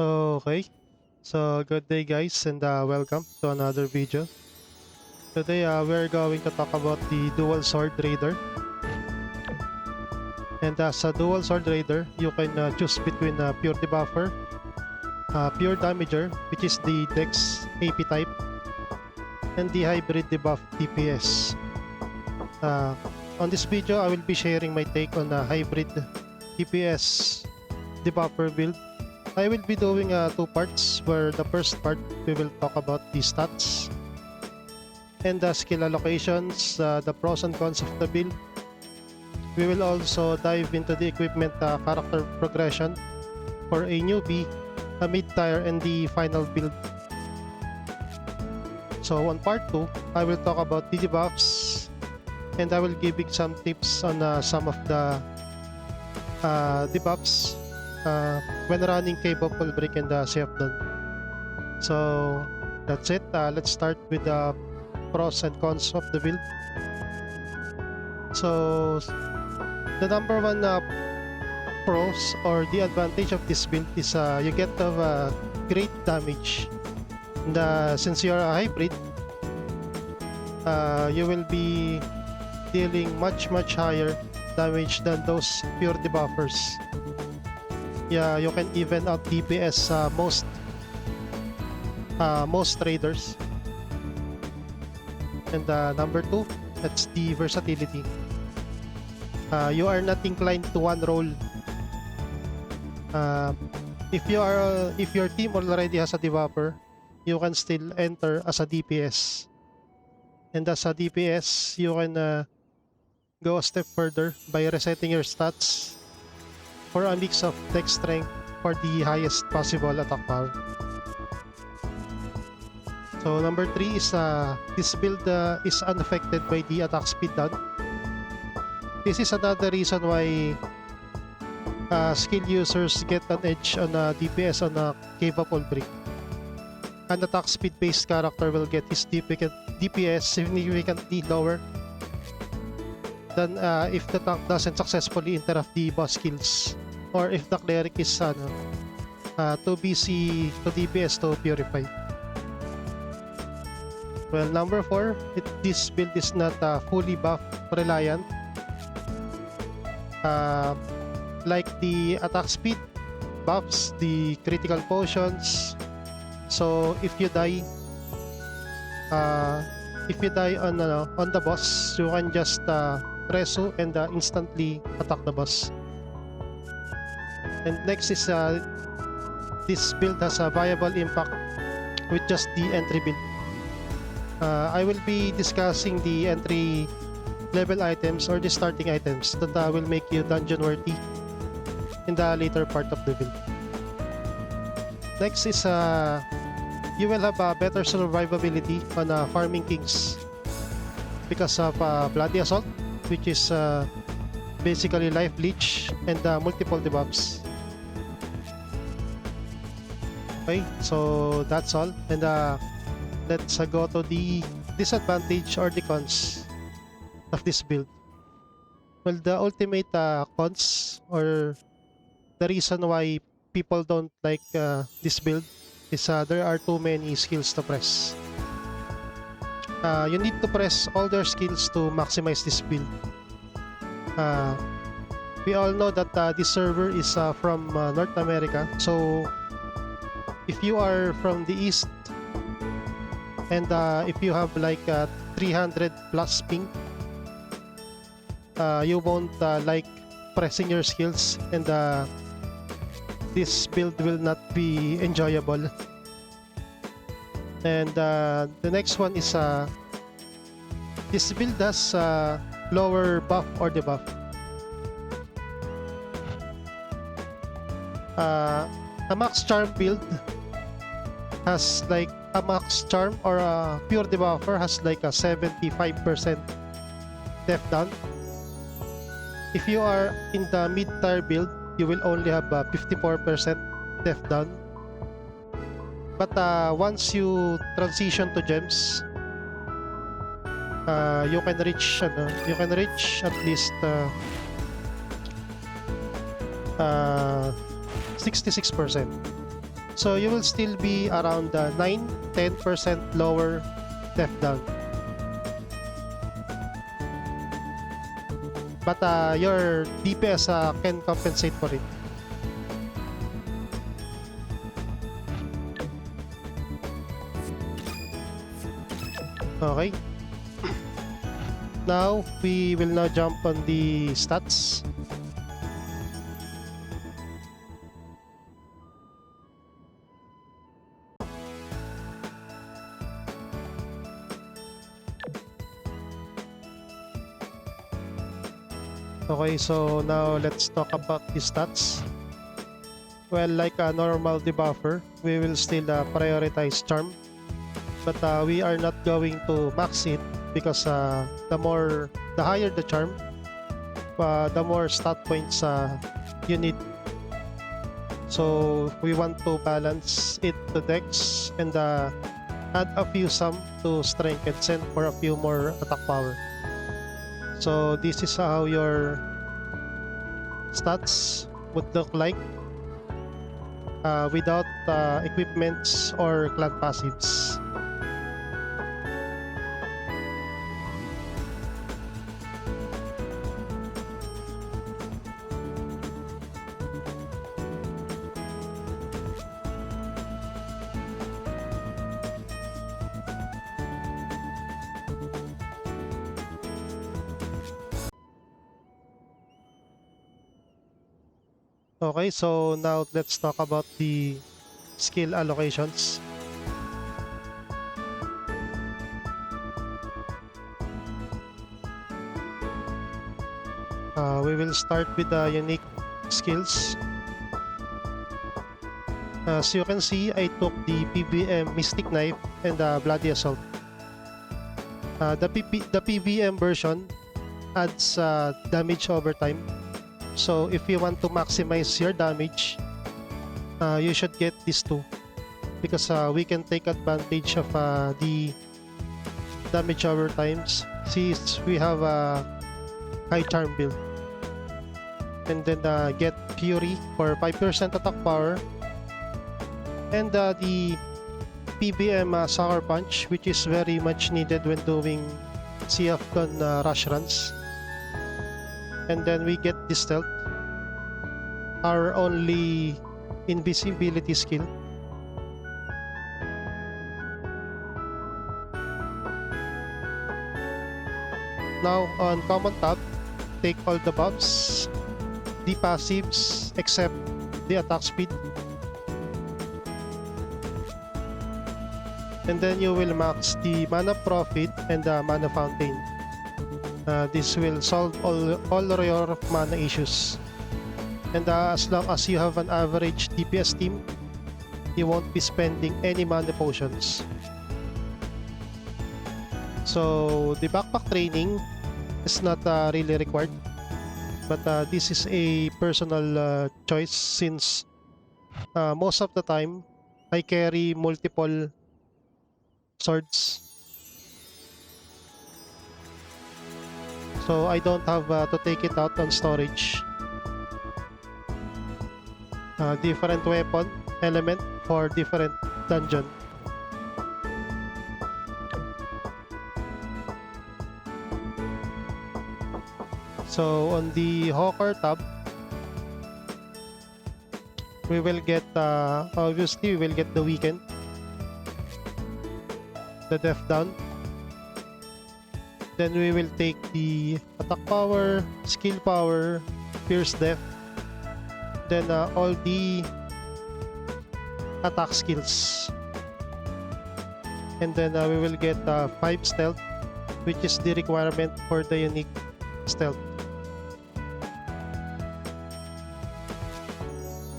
Okay, so good day guys and welcome to another video. Today we're going to talk about the Dual Sword Raider. And as a Dual Sword Raider, you can choose between Pure Debuffer, Pure Damager, which is the Dex AP type, and the Hybrid Debuff DPS. On this video, I will be sharing my take on the Hybrid DPS Debuffer build. I will be doing two parts, where the first part we will talk about the stats and the skill allocations, the pros and cons of the build. We will also dive into the equipment character progression for a newbie, a mid-tier, and the final build. So on part 2, I will talk about the debuffs and I will give you some tips on some of the debuffs when running Cave of Ulbrich and Sea of Dawn. So that's it. Let's start with the pros and cons of the build. So the number one pros or the advantage of this build is you get great damage. And, since you're a hybrid, you will be dealing much higher damage than those pure debuffers. Yeah, you can even out DPS most traders. And number two, that's the versatility. You are not inclined to one role. If your team already has a debuffer, you can still enter as a DPS. And as a DPS, you can go a step further by resetting your stats for a mix of dex strength for the highest possible attack power. So number 3 is this build is unaffected by the attack speed down. This is another reason why skill users get an edge on DPS on Cave of Ulbrich. An attack speed based character will get his DPS significantly lower than if the tank doesn't successfully interrupt the boss skills, or if the cleric is too busy to DPS to purify. Well, number 4, this build is not fully buff reliant. Like the attack speed buffs, the critical potions. So if you die on the boss, you can just resu and instantly attack the boss. And next is this build has a viable impact with just the entry build. I will be discussing the entry level items or the starting items that will make you dungeon worthy in the later part of the build. Next is you will have a better survivability on farming kings because of Bloody Assault, which is basically life leech and multiple debuffs. Okay, so that's all, and let's go to the disadvantage or the cons of this build. Well, the ultimate cons, or the reason why people don't like this build, is there are too many skills to press. You need to press all their skills to maximize this build. We all know that this server is from North America, so if you are from the east and if you have like 300 plus ping, you won't like pressing your skills, and this build will not be enjoyable. And the next one is this build has lower buff or debuff. A max charm build has like a max charm, or a pure debuffer has like a 75% def down. If you are in the mid-tier build, you will only have 54% def down. But once you transition to gems, you can reach at least 66%. So you will still be around 9-10% lower def down. But your DPS can compensate for it. Okay. Now we will now jump on the stats. Okay, so now let's talk about the stats. Well, like a normal debuffer, we will still prioritize charm, but we are not going to max it because the higher the charm, the more stat points you need. So we want to balance it to dex and add a few sum to strength and send for a few more attack power. So this is how your stats would look like without equipments or clan passives. Okay, so now let's talk about the skill allocations. We will start with the unique skills. As you can see, I took the PBM Mystic Knife and the Bloody Assault. The PBM version adds damage over time. So if you want to maximize your damage, you should get these two, because we can take advantage of the damage over times since we have a high charm build. And then get Fury for 5% attack power, and the PBM Sucker Punch, which is very much needed when doing CF gun rush runs. And then we get the Stealth, our only invisibility skill. Now on common tab, take all the buffs, the passives except the attack speed, and then you will max the mana profit and the mana fountain. This will solve all your mana issues. And as long as you have an average DPS team, you won't be spending any mana potions. So the backpack training is not really required, but this is a personal choice since most of the time I carry multiple swords. So I don't have to take it out on storage. Different weapon element for different dungeon. So on the Hawker tab, we will get obviously we will get the weekend, the death down. Then we will take the attack power, skill power, pierce death, then all the attack skills. And then we will get 5 stealth, which is the requirement for the unique stealth.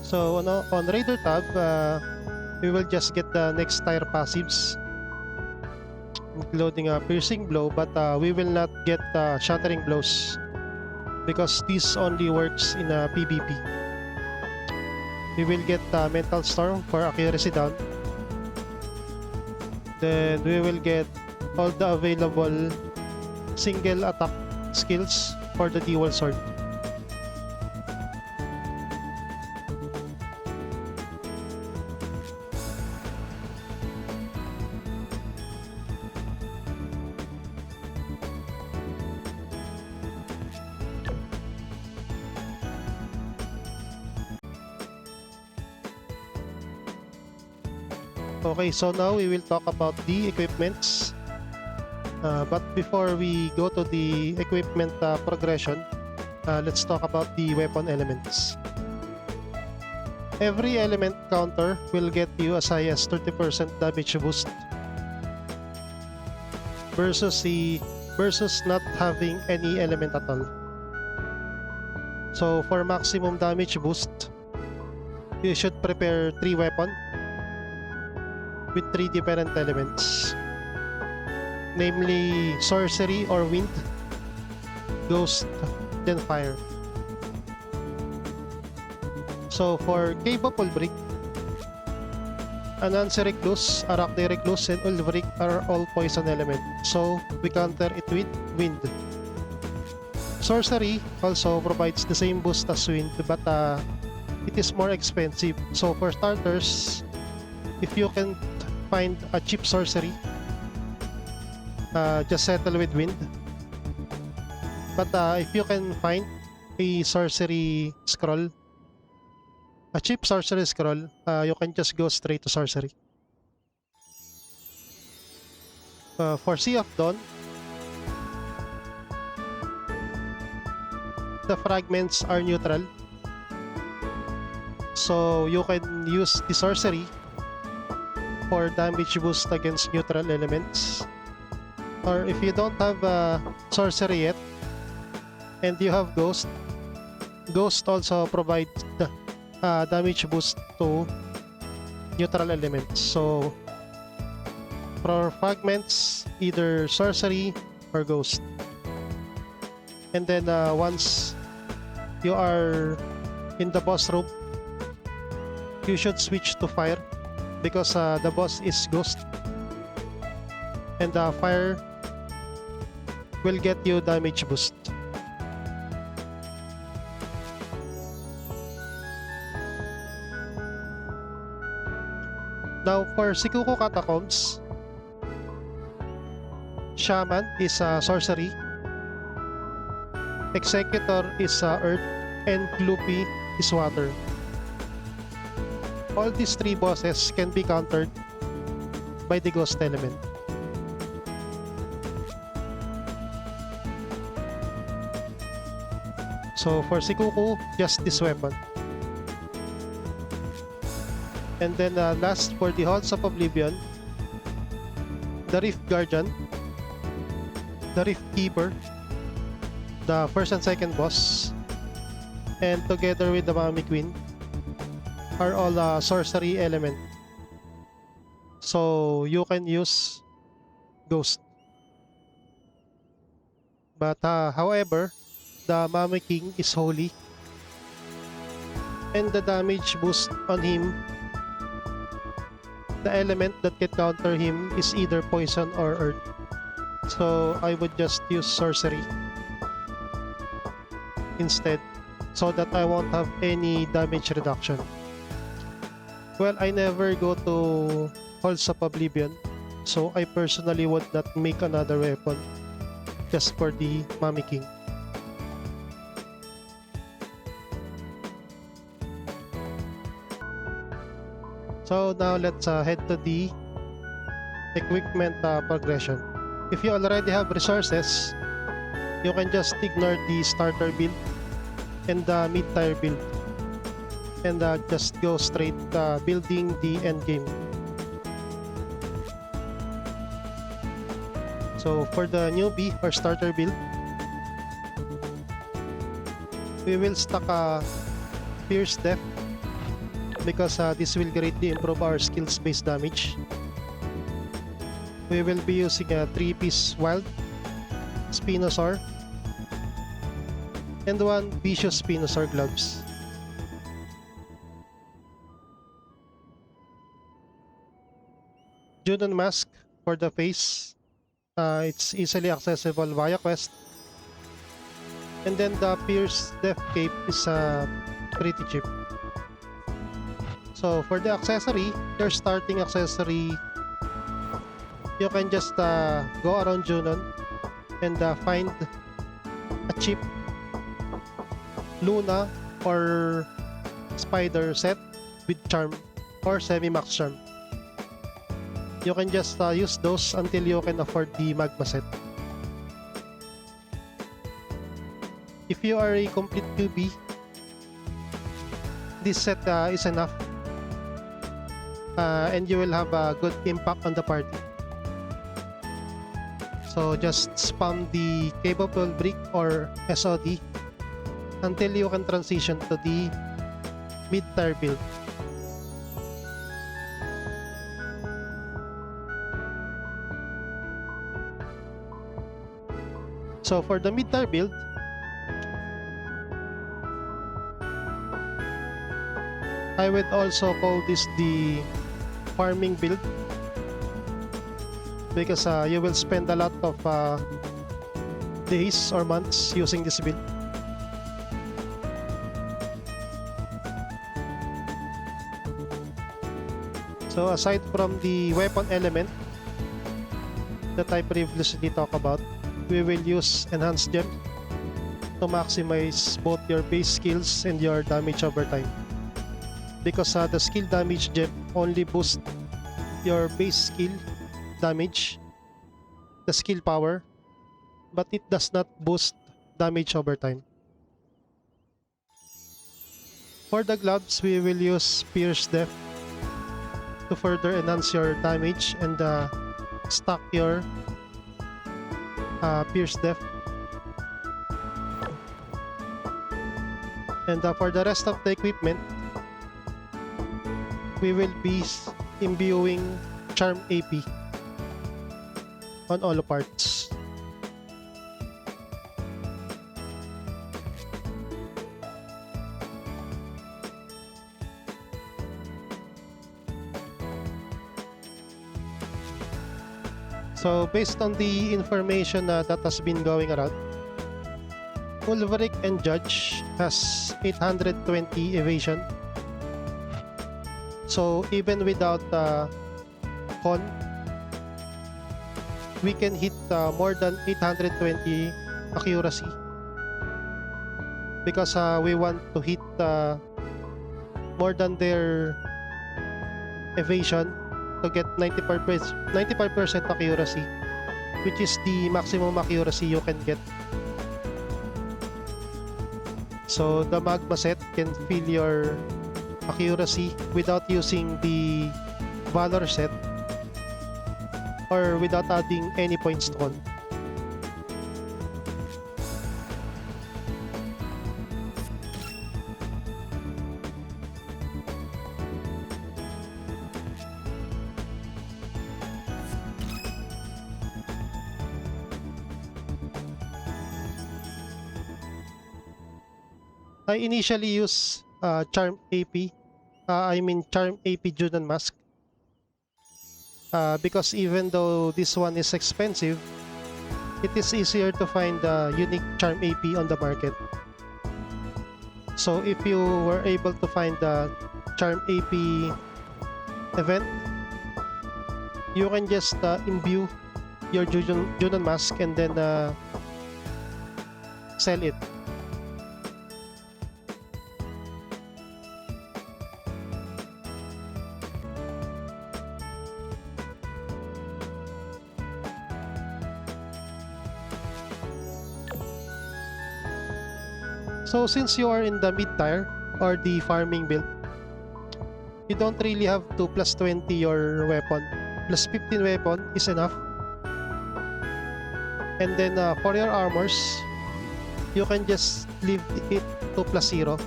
So on Raider tab, we will just get the next tier passives, including a piercing blow, but we will not get shattering blows because this only works in a PvP. We will get mental storm for accuracy down. Then we will get all the available single attack skills for the dual sword. Okay, so now we will talk about the equipments. But before we go to the equipment progression, let's talk about the weapon elements. Every element counter will get you as high as 30% damage boost versus not having any element at all. So for maximum damage boost, you should prepare 3 weapons with 3 different elements, namely sorcery or wind, ghost, then fire. So for Cave of Ulbrich, Anansi Recluse, Arachne Recluse, and Ulbrich are all poison element, so we counter it with wind. Sorcery also provides the same boost as wind, but it is more expensive. So for starters, if you can find a cheap sorcery, just settle with wind. But if you can find a sorcery scroll, a cheap sorcery scroll, you can just go straight to sorcery. For Sea of Dawn, the fragments are neutral, so you can use the sorcery for damage boost against neutral elements. Or if you don't have sorcery yet and you have ghost, ghost also provides the damage boost to neutral elements. So for fragments, either sorcery or ghost. And then once you are in the boss room, you should switch to fire because the boss is ghost, and fire will get you damage boost. Now for Sikuku Catacombs, Shaman is sorcery, Executor is earth, and Gloopy is water. All these 3 bosses can be countered by the ghost element. So for Sikuku, just this weapon. And then last, for the Halls of Oblivion, the Rift Guardian, the Rift Keeper, the first and second boss, and together with the Mami Queen, are all sorcery element. So you can use ghost. But however, the Mami King is holy, and the damage boost on him, the element that can counter him is either poison or earth. So I would just use sorcery instead, so that I won't have any damage reduction. Well, I never go to Halls of Oblivion, so I personally would not make another weapon just for the Mami King. So now let's head to the equipment progression. If you already have resources, you can just ignore the starter build and the mid-tier build and just go straight building the end game. So for the newbie or starter build, we will stack Fierce Death because this will greatly improve our skills based damage. We will be using a 3-piece Wild Spinosaur and 1 Vicious Spinosaur gloves. Junon Mask for the face, it's easily accessible via quest. And then the Fierce Death Cape is pretty cheap. So for the accessory, your starting accessory, you can just go around Junon and find a cheap Luna or Spider set with charm or semi-max charm. You can just use those until you can afford the magma set. If you are a complete newbie, this set is enough, and you will have a good impact on the party. So just spam the capable brick or SOD until you can transition to the mid-tier build. So for the mid-tier build, I would also call this the farming build, because you will spend a lot of days or months using this build. So aside from the weapon element that I previously talked about, we will use enhanced gem to maximize both your base skills and your damage over time, because the skill damage gem only boosts your base skill damage, the skill power, but it does not boost damage over time. For the gloves, we will use Pierce Depth to further enhance your damage and stack your Pierce Depth. And for the rest of the equipment, we will be imbuing Charm AP on all parts. So based on the information that has been going around, Ulveric and Judge has 820 evasion. So even without con, we can hit more than 820 accuracy, because we want to hit more than their evasion to get 95% accuracy, which is the maximum accuracy you can get. So the magma set can fill your accuracy without using the valor set or without adding any points to con. I initially use Charm AP, Charm AP Junon Mask, because even though this one is expensive, it is easier to find the unique Charm AP on the market. So if you were able to find the Charm AP event, you can just imbue your Junon Mask and then sell it. So since you are in the mid-tier or the farming build, you don't really have to plus 20 your weapon. Plus 15 weapon is enough. And then for your armors, you can just leave it to plus 0,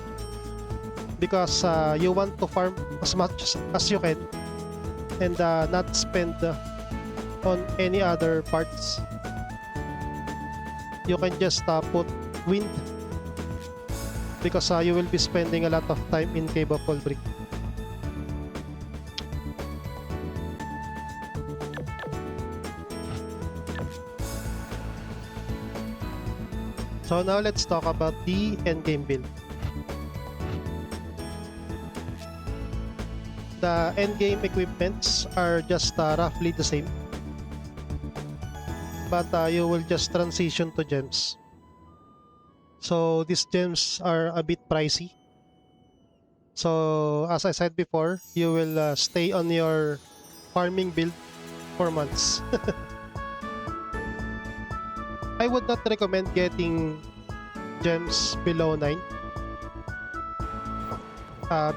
because you want to farm as much as you can and not spend on any other parts. You can just put wind, because you will be spending a lot of time in Cave of Ulveric. So now let's talk about the endgame build. The endgame equipments are just roughly the same, but you will just transition to gems. So these gems are a bit pricey. So as I said before, you will stay on your farming build 4 months. I would not recommend getting gems below 9.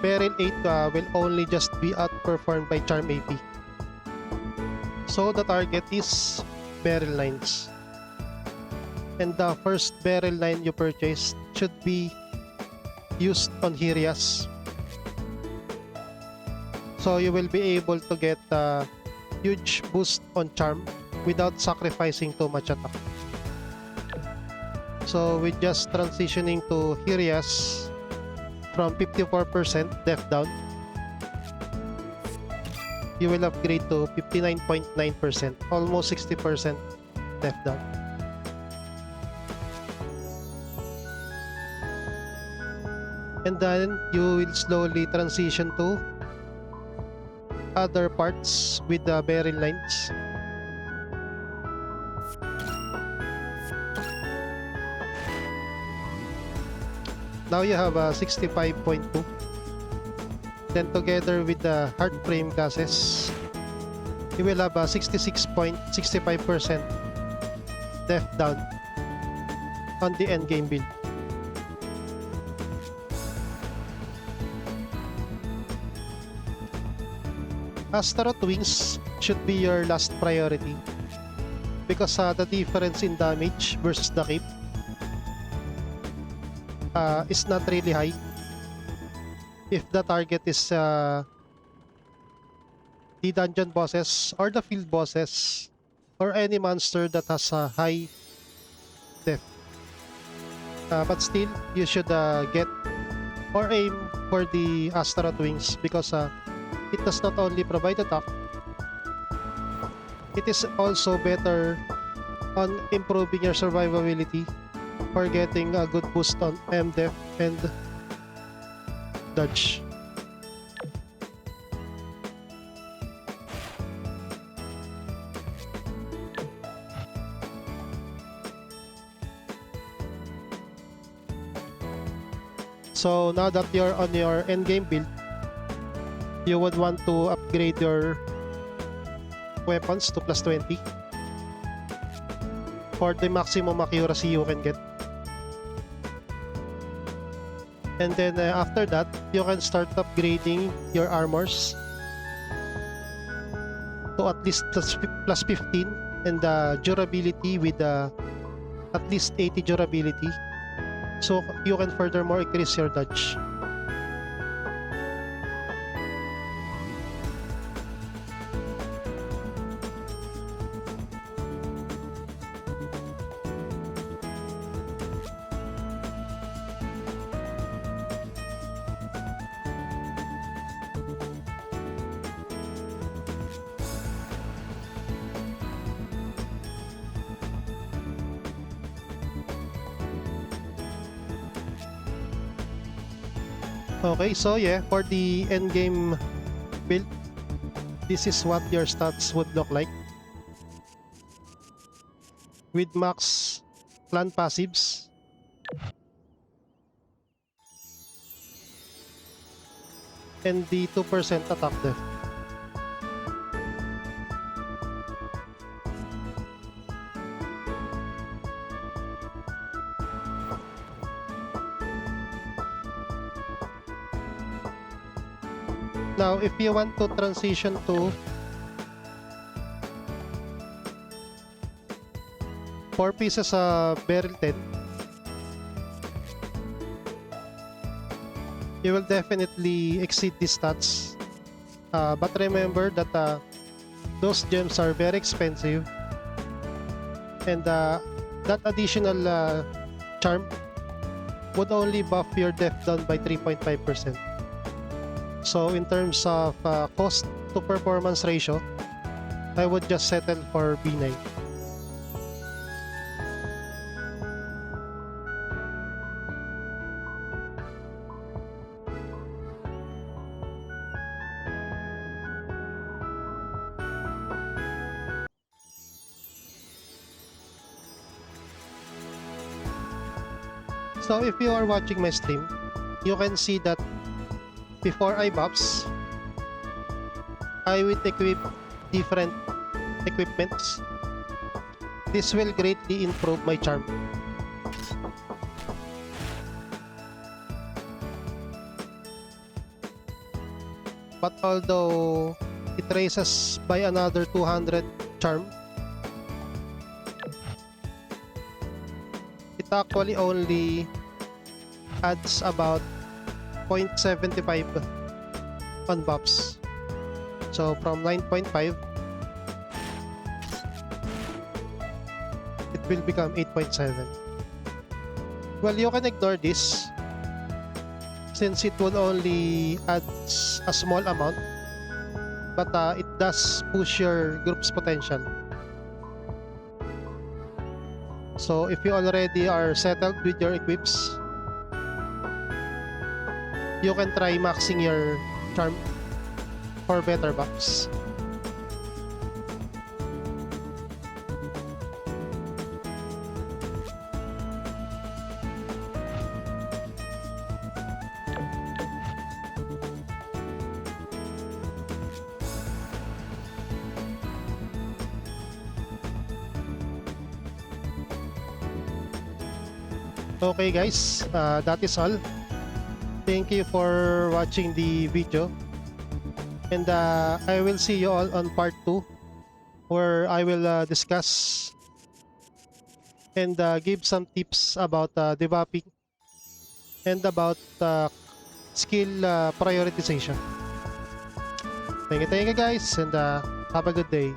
Beryl 8 will only just be outperformed by Charm AP. So the target is Beryl 9s. And the first Beryl 9 you purchased should be used on Hirias. So you will be able to get a huge boost on Charm without sacrificing too much attack. So with just transitioning to Hirias from 54% def down, you will upgrade to 59.9%, almost 60% def down. And then you will slowly transition to other parts with the Beryl lines. Now you have a 65.2. Then together with the hard frame classes, you will have a 66.65% def down on the endgame build. Astaroth Wings should be your last priority because the difference in damage versus the cape is not really high. If the target is the dungeon bosses or the field bosses or any monster that has a high def. But still, you should get or aim for the Astaroth Wings because it does not only provide attack, it is also better on improving your survivability for getting a good boost on MDef and dodge. So now that you're on your endgame build, you would want to upgrade your weapons to plus 20 for the maximum accuracy you can get. And then after that, you can start upgrading your armors to at least plus 15 and the durability with at least 80 durability, so you can furthermore increase your dodge. Okay, so yeah, for the endgame build, this is what your stats would look like. With max clan passives, and the 2% attack def. Now, if you want to transition to 4 pieces of Beryl 10, you will definitely exceed these stats. But remember that those gems are very expensive, and that additional charm would only buff your def down by 3.5%. So in terms of cost to performance ratio, I would just settle for B9. So if you are watching my stream, you can see that before I buffs, I would equip different equipments. This will greatly improve my charm. But although it raises by another 200 charm, it actually only adds about 0.75 on buffs. So from 9.5, it will become 8.7. Well, you can ignore this since it will only add a small amount, but it does push your group's potential. So if you already are settled with your equips, you can try maxing your charm for better buffs. Okay guys, that is all. Thank you for watching the video, and I will see you all on part 2, where I will discuss and give some tips about debuffing and about skill prioritization. Thank you guys, and have a good day.